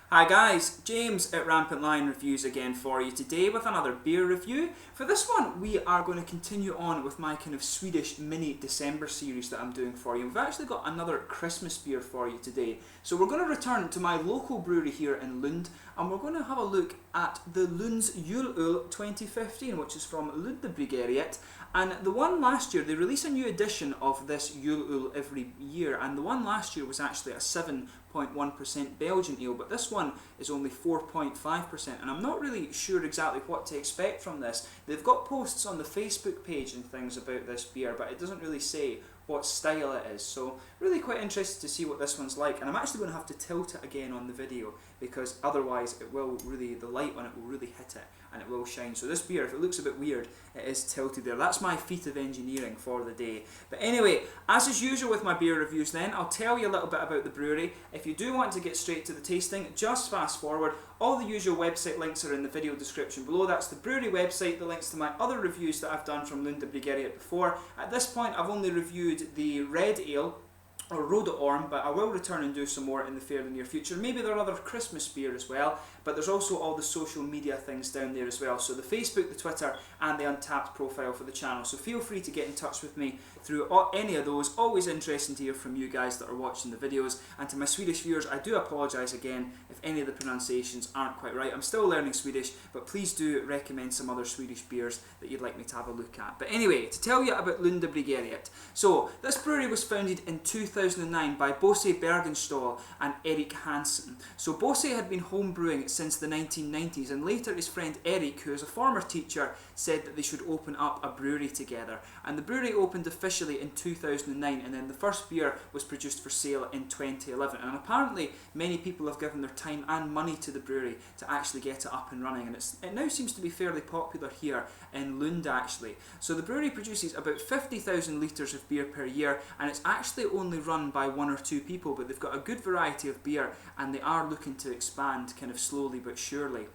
Hi guys, James at Rampant Lion Reviews again for you today with another beer review. For this one we are going to continue on with my kind of Swedish mini December series that I'm doing for you. We've actually got another Christmas beer for you today. So we're going to return to my local brewery here in Lund and we're going to have a look at the Lunds Julöl 2015, which is from Lunda Bryggeriet. And the one last year, they release a new edition of this Julöl every year, and the one last year was actually a 7.1% Belgian ale, but this one is only 4.5%, and I'm not really sure exactly what to expect from this. They've got posts on the Facebook page and things about this beer, but it doesn't really say what style it is, so really quite interested to see what this one's like. And I'm actually going to have to tilt it again on the video because otherwise it will really, the light on it will really hit it and it will shine. So this beer, if it looks a bit weird, it is tilted there. That's my feat of engineering for the day. But anyway, as is usual with my beer reviews then, I'll tell you a little bit about the brewery. If you do want to get straight to the tasting, just fast forward. All the usual website links are in the video description below. That's the brewery website, the links to my other reviews that I've done from Lunda Bryggeriet before. At this point I've only reviewed the red ale, or Röda, but I will return and do some more in the fairly near future. Maybe there are other Christmas beer as well, but there's also all the social media things down there as well. So the Facebook, the Twitter and the Untappd profile for the channel. So feel free to get in touch with me through any of those. Always interesting to hear from you guys that are watching the videos. And to my Swedish viewers, I do apologise again if any of the pronunciations aren't quite right. I'm still learning Swedish, but please do recommend some other Swedish beers that you'd like me to have a look at. But anyway, to tell you about Lunda Bryggeriet. So this brewery was founded in 2009 by Bosse Bergenstål and Erik Hansen. So Bosse had been homebrewing since the 1990s, and later his friend Erik, who is a former teacher, said that they should open up a brewery together. And the brewery opened officially in 2009, and then the first beer was produced for sale in 2011. And apparently many people have given their time and money to the brewery to actually get it up and running, and it now seems to be fairly popular here in Lund actually. So the brewery produces about 50,000 litres of beer per year, and it's actually only run by one or two people, but they've got a good variety of beer and they are looking to expand kind of slowly but surely.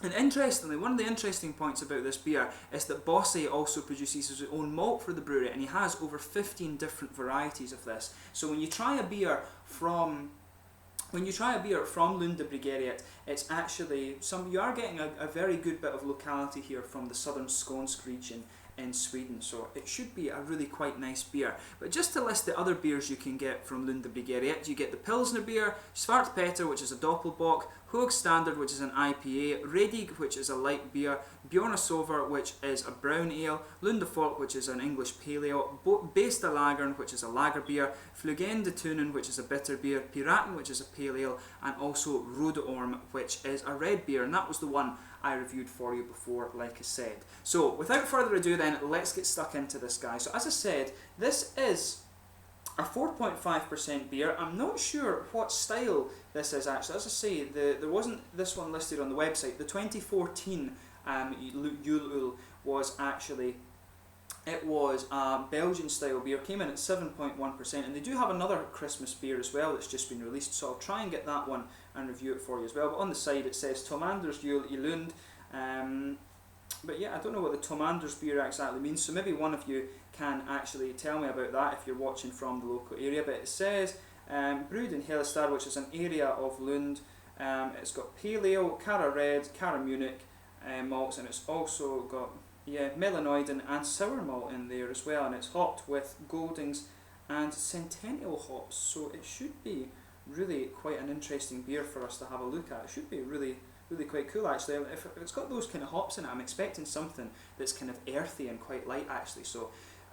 And interestingly, one of the interesting points about this beer is that Bosse also produces his own malt for the brewery, and he has over 15 different varieties of this. So when you try a beer from Lunda Bryggeriet, it's actually you are getting a very good bit of locality here from the southern Skåne region in Sweden, so it should be a really quite nice beer. But just to list the other beers you can get from Lunda Bryggeriet, you get the Pilsner beer, Svartpetter, which is a Doppelbock, Hög Standard, which is an IPA, Redig, which is a light beer, Björnesover, which is a brown ale, Lunda Folk, which is an English pale ale, Besta Lagern, which is a lager beer, Flugende Tunen, which is a bitter beer, Piraten, which is a pale ale, and also Röda, which is a red beer, and that was the one I reviewed for you before, like I said. So without further ado then, let's get stuck into this guy. So as I said, this is a 4.5% beer. I'm not sure what style this is actually. As I say, there wasn't this one listed on the website. The 2014 Julöl was actually, it was a Belgian style beer, came in at 7.1%, and they do have another Christmas beer as well that's just been released, so I'll try and get that one and review it for you as well. But on the side it says Tomanders Jul i Lund, but yeah, I don't know what the Tomanders beer exactly means, so maybe one of you can actually tell me about that if you're watching from the local area. But it says brewed in Hellestad, which is an area of Lund. It's got pale ale, Cara Red, Cara Munich malts, and it's also got melanoidin and sour malt in there as well, and it's hopped with Goldings and Centennial hops, so it should be really quite an interesting beer for us to have a look at. It should be really quite cool actually. If it's got those kind of hops in it, I'm expecting something that's kind of earthy and quite light actually. So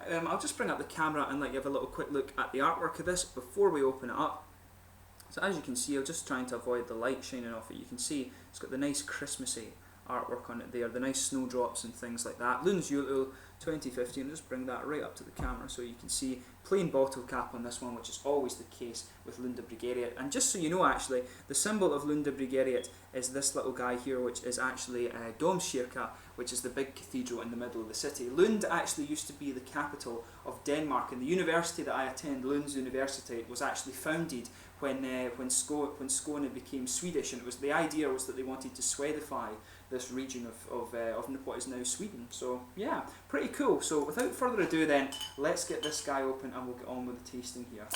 I'll just bring up the camera and let you have a little quick look at the artwork of this before we open it up. So as you can see, I'm just trying to avoid the light shining off it. You can see it's got the nice Christmassy artwork on it there, the nice snowdrops and things like that. Lunds Julöl 2015, just bring that right up to the camera so you can see plain bottle cap on this one, which is always the case with Lunda Bryggeriet. And just so you know actually, the symbol of Lunda Bryggeriet is this little guy here, which is actually Domkyrka, which is the big cathedral in the middle of the city. Lund actually used to be the capital of Denmark, and the university that I attend, Lunds University, was actually founded when Skåne became Swedish, and the idea was that they wanted to Swedify this region of what is now Sweden. So yeah, pretty cool. So without further ado then, let's get this guy open and we'll get on with the tasting here.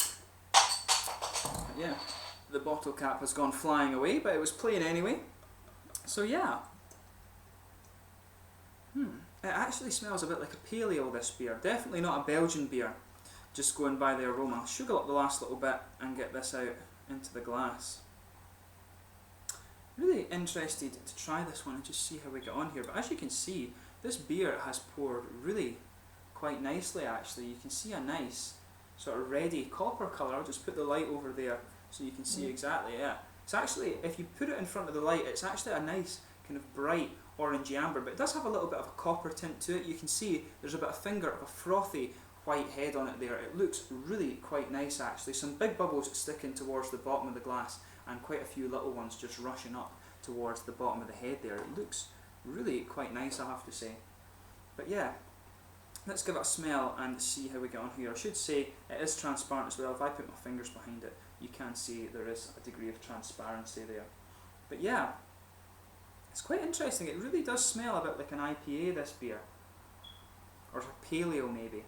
Yeah, the bottle cap has gone flying away, but it was plain anyway. So yeah. It actually smells a bit like a pale ale, this beer. Definitely not a Belgian beer, just going by the aroma. I'll sugar up the last little bit and get this out into the glass. Really interested to try this one and just see how we get on here. But as you can see, this beer has poured really quite nicely actually. You can see a nice sort of reddy copper colour. I'll just put the light over there so you can see exactly it. It's actually, if you put it in front of the light, it's actually a nice kind of bright orangey amber, but it does have a little bit of a copper tint to it. You can see there's a bit of finger of a frothy white head on it there. It looks really quite nice actually. Some big bubbles sticking towards the bottom of the glass and quite a few little ones just rushing up towards the bottom of the head there. It looks really quite nice, I have to say. But yeah, let's give it a smell and see how we get on here. I should say it is transparent as well. If I put my fingers behind it, you can see there is a degree of transparency there. But yeah, it's quite interesting. It really does smell a bit like an IPA, this beer. Or a pale ale maybe.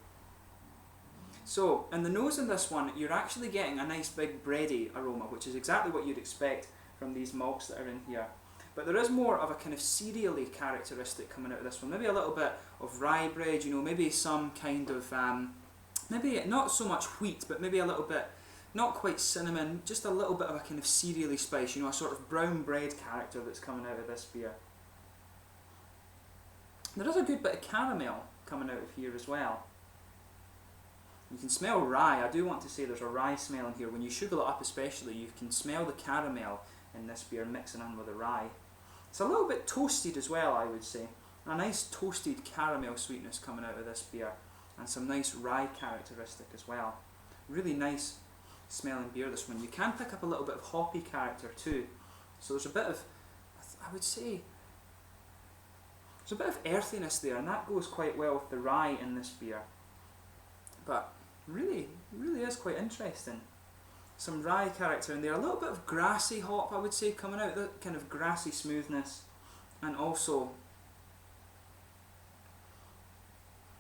So, in the nose in this one, you're actually getting a nice big bready aroma, which is exactly what you'd expect from these malts that are in here. But there is more of a kind of cereally characteristic coming out of this one. Maybe a little bit of rye bread, you know, maybe some kind of, maybe not so much wheat, but maybe a little bit, not quite cinnamon, just a little bit of a kind of cereally spice, you know, a sort of brown bread character that's coming out of this beer. There is a good bit of caramel coming out of here as well. You can smell rye. I do want to say there's a rye smell in here. When you sugar it up especially, you can smell the caramel in this beer mixing in with the rye. It's a little bit toasted as well, I would say. A nice toasted caramel sweetness coming out of this beer, and some nice rye characteristic as well. Really nice smelling beer, this one. You can pick up a little bit of hoppy character too. So there's a bit of, I would say, there's a bit of earthiness there, and that goes quite well with the rye in this beer. But really is quite interesting. Some rye character in there, a little bit of grassy hop, I would say, coming out, that kind of grassy smoothness, and also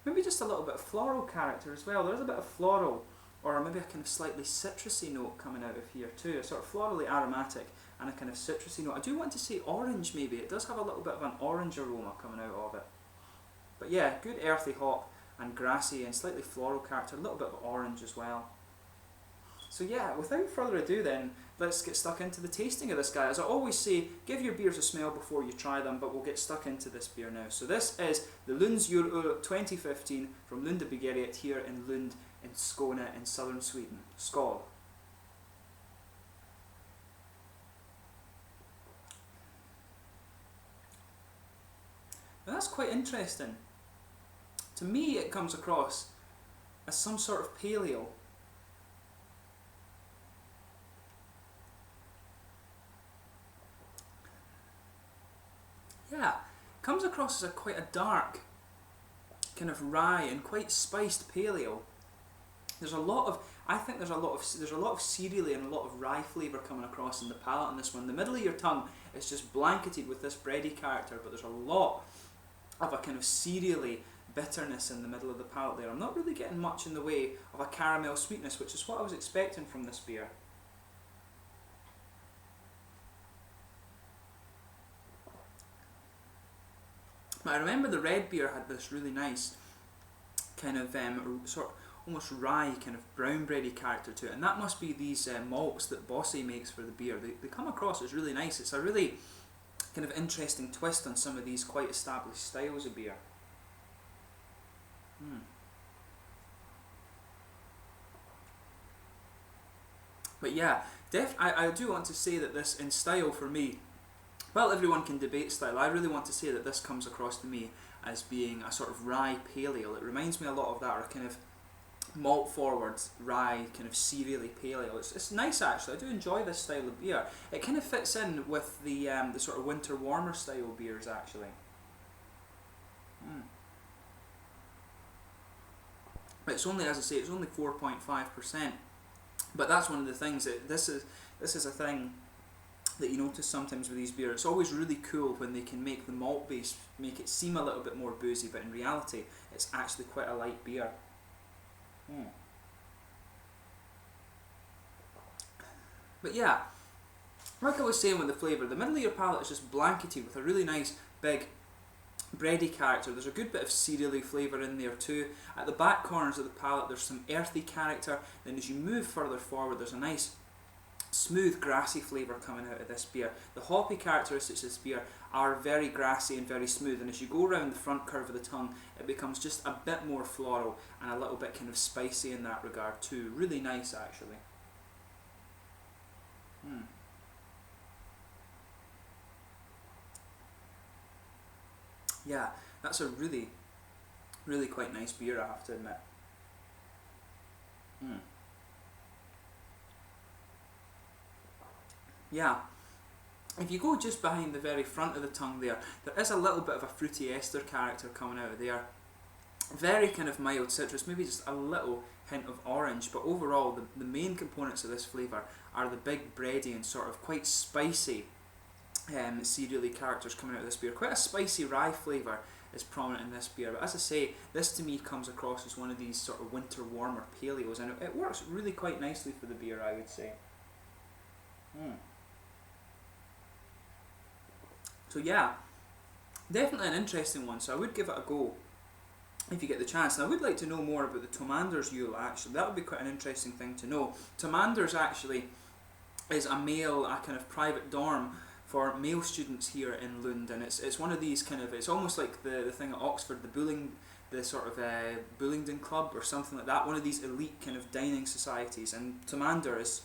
maybe just a little bit of floral character as well. There's a bit of floral, or maybe a kind of slightly citrusy note coming out of here too, a sort of florally aromatic and a kind of citrusy note. I do want to say orange maybe, it does have a little bit of an orange aroma coming out of it. But yeah, good earthy hop and grassy and slightly floral character, a little bit of orange as well. So yeah, without further ado then, let's get stuck into the tasting of this guy. As I always say, give your beers a smell before you try them, but we'll get stuck into this beer now. So this is the Lunds Julöl 2015 from Lunda Bryggeriet here in Lund in Skåne in southern Sweden. Skål! Now that's quite interesting. To me it comes across as some sort of pale ale. Yeah, comes across as quite a dark kind of rye and quite spiced pale ale. There's a lot of, I think there's a lot of cereally and a lot of rye flavour coming across in the palate on this one. The middle of your tongue is just blanketed with this bready character, but there's a lot of a kind of cereally bitterness in the middle of the palate there. I'm not really getting much in the way of a caramel sweetness, which is what I was expecting from this beer. But I remember the red beer had this really nice kind of sort of almost rye, kind of brown bready character to it, and that must be these malts that Bossy makes for the beer. They come across as really nice. It's a really kind of interesting twist on some of these quite established styles of beer. But yeah, I do want to say that this, in style for me, well, everyone can debate style, I really want to say that this comes across to me as being a sort of rye pale ale. It reminds me a lot of that, or kind of malt forward rye, kind of cereally pale ale. It's nice actually. I do enjoy this style of beer. It kind of fits in with the sort of winter warmer style beers actually. It's only, as I say, it's only 4.5%. But that's one of the things that this is a thing that you notice sometimes with these beers. It's always really cool when they can make the malt base, make it seem a little bit more boozy, but in reality it's actually quite a light beer. But yeah, like I was saying with the flavour, the middle of your palate is just blanketed with a really nice big bready character. There's a good bit of cereally flavour in there too. At the back corners of the palate there's some earthy character. Then as you move further forward there's a nice smooth grassy flavour coming out of this beer. The hoppy characteristics of this beer are very grassy and very smooth, and as you go around the front curve of the tongue it becomes just a bit more floral and a little bit kind of spicy in that regard too. Really nice actually. Yeah, that's a really quite nice beer, I have to admit. Yeah, if you go just behind the very front of the tongue there is a little bit of a fruity ester character coming out of there. Very kind of mild citrus, maybe just a little hint of orange, but overall the main components of this flavour are the big bready and sort of quite spicy cereally characters coming out of this beer. Quite a spicy rye flavour is prominent in this beer, but as I say, this to me comes across as one of these sort of winter warmer paleos, and it works really quite nicely for the beer, I would say. So yeah, definitely an interesting one, so I would give it a go if you get the chance. And I would like to know more about the Tomander's Julöl actually. That would be quite an interesting thing to know. Tomander's actually is a kind of private dorm for male students here in Lund, and it's one of these kind of, it's almost like the thing at Oxford, the sort of Bullingdon Club or something like that, one of these elite kind of dining societies, and Tomander is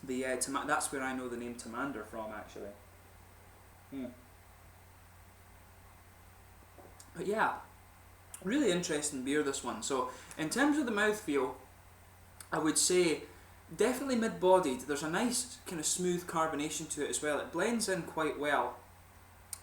the that's where I know the name Tomander from actually. But yeah, really interesting beer this one. So in terms of the mouthfeel, I would say definitely mid-bodied. There's a nice kind of smooth carbonation to it as well. It blends in quite well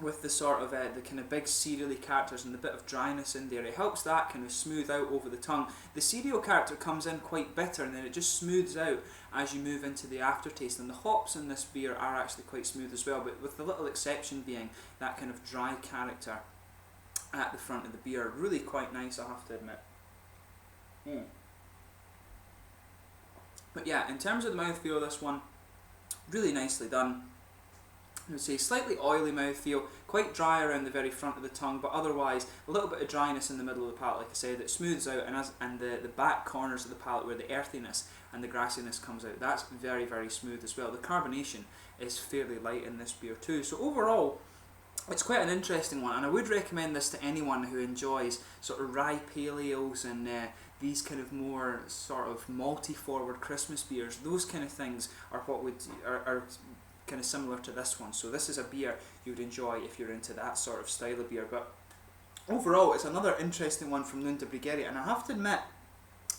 with the sort of the kind of big cereally characters and the bit of dryness in there. It helps that kind of smooth out over the tongue. The cereal character comes in quite bitter, and then it just smooths out as you move into the aftertaste. And the hops in this beer are actually quite smooth as well, but with the little exception being that kind of dry character at the front of the beer. Really quite nice, I have to admit. But yeah, in terms of the mouthfeel of this one, really nicely done. I would say slightly oily mouthfeel, quite dry around the very front of the tongue, but otherwise a little bit of dryness in the middle of the palate, like I said, that smooths out, and the back corners of the palate where the earthiness and the grassiness comes out, that's very, very smooth as well. The carbonation is fairly light in this beer too. So overall, it's quite an interesting one, and I would recommend this to anyone who enjoys sort of rye pale ales and these kind of more sort of malty forward Christmas beers. Those kind of things are what are kind of similar to this one. So this is a beer you would enjoy if you're into that sort of style of beer. But overall, it's another interesting one from Lunda Bryggeriet, and I have to admit,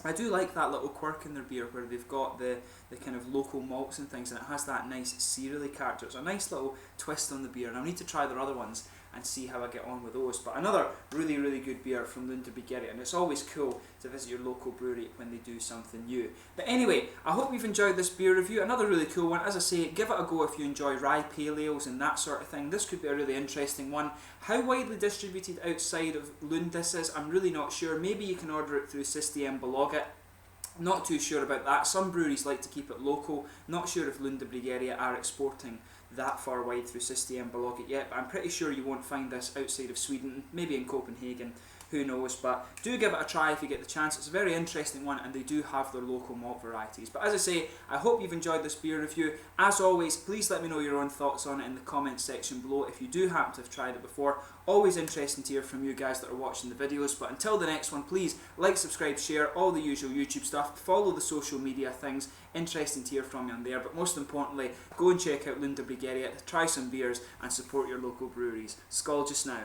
I do like that little quirk in their beer where they've got the kind of local malts and things, and it has that nice cereally character. It's a nice little twist on the beer, and I'll need to try their other ones and see how I get on with those. But another really, really good beer from Lunda Bryggeriet, and it's always cool to visit your local brewery when they do something new. But anyway, I hope you've enjoyed this beer review. Another really cool one. As I say, give it a go if you enjoy rye pale ales and that sort of thing. This could be a really interesting one. How widely distributed outside of Lund this is, I'm really not sure. Maybe you can order it through Systembolaget. Not too sure about that. Some breweries like to keep it local. Not sure if Lunda Bryggeriet are exporting that far wide through Systembolaget yet, but I'm pretty sure you won't find this outside of Sweden, maybe in Copenhagen, who knows. But do give it a try if you get the chance. It's a very interesting one, and they do have their local malt varieties. But as I say, I hope you've enjoyed this beer review. As always, please let me know your own thoughts on it in the comments section below if you do happen to have tried it before. Always interesting to hear from you guys that are watching the videos. But until the next one, please like, subscribe, share, all the usual YouTube stuff, follow the social media things. Interesting to hear from you on there, but most importantly, go and check out Lunda Bryggeriet, try some beers and support your local breweries. Skål just now.